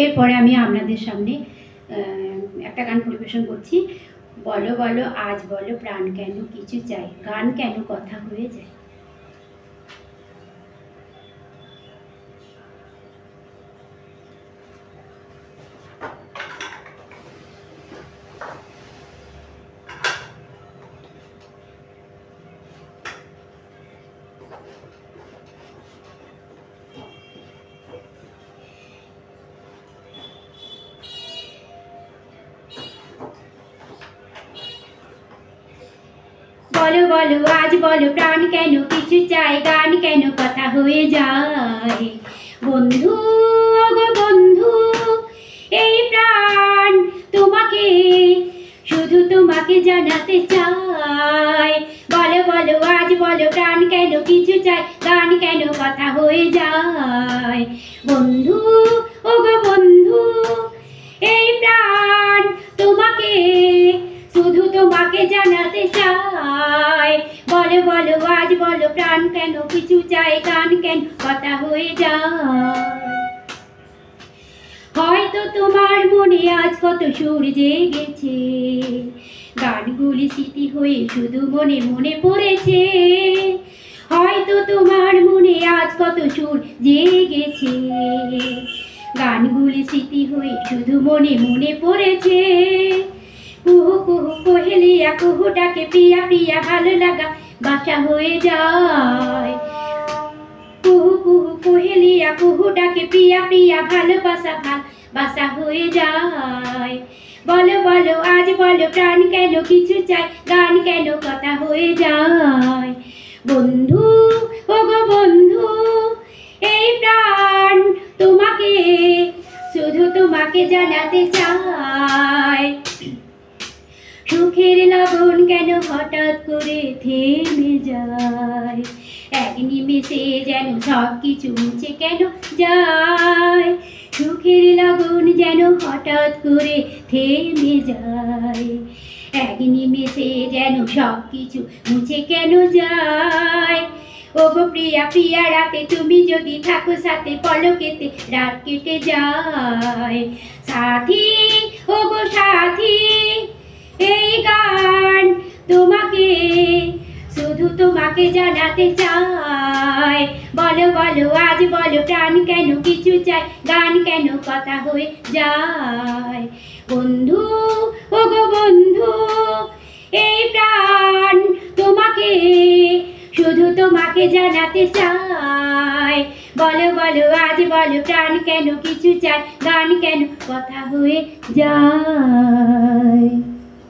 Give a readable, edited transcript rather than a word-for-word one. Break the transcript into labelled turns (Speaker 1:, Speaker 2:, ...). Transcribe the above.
Speaker 1: এরপরে আমি আপনাদের সামনে একটা গান পরিবেশন করছি। বলো বলো আজ বলো প্রাণ কেন কিছু চাই, গান কেন কথা হয়ে যায়। বলো বলো আজ বলো প্রাণ কেন কিছু চাই, গান কেন কথা হয়ে যায়। বন্ধু ওগো বন্ধু এই প্রাণ তোমাকে, শুধু তোমাকে জানাতে চাই। বলো বলো আজ বলো প্রাণ কেন কিছু চাই, গান কেন কথা হয়ে যায়। বন্ধু ওগো বন্ধু এই প্রাণ তোমাকে, শুধু তোমাকে জানাতে চাই। বলো বলো আজ বলো প্রাণ কেন কিছু চাই, গান কেন কথা হয়ে যায়। হয়তো তোমার মনে আজ কত সুর জেগেছে, গানগুলি স্মৃতি হয়ে শুধু মনে মনে পড়েছে। হয়তো তোমার মনে আজ কত সুর জেগেছে, গানগুলি স্মৃতি হয়ে শুধু মনে মনে পড়েছে। কুহু কুহু কোহেলিয়া কুহু ডাকে প্রিয়া প্রিয়া, ভালো লাগা বাসা হয়ে যায়। কুহু কুহু কোহেলিয়া কুহু ডাকে প্রিয়া প্রিয়া, ভালোবাসা ভালোবাসা হয়ে যায়। বলো বলো আজ বলো প্রাণ কেন কিছু চাই, গান কেন কথা হয়ে যায়। বন্ধু ওগো বন্ধু এই প্রাণ তোমাকে, শুধু তোমাকে জানাতে চাই। সুখের লগন কেন হঠাৎ করে থেমে যায়, এক নিমেষে যেন সব কিছু মুছে কেন যায়। সুখের লগন যেন হঠাৎ করে থেমে যায়, এক নিমেষে যেন সব কিছু মুছে কেন যায়। ওগো প্রিয়া প্রিয়া রাতে তুমি যদি থাকো সাথে, পলকেতে রাত কেটে যায়। সাথী ওগো সাথী এই গান তোমাকে, শুধু তোমাকে জানাতে চাই। বলো বলো আজ বলো প্রাণ কেন কিছু চাই, গান কেন কথা হয়ে যায়। বন্ধু ওগো বন্ধু এই প্রাণ তোমাকে, শুধু তোমাকে জানাতে চাই। বলো বলো আজ বলো প্রাণ কেন কিছু চাই, গান কেন কথা হয়ে যায়।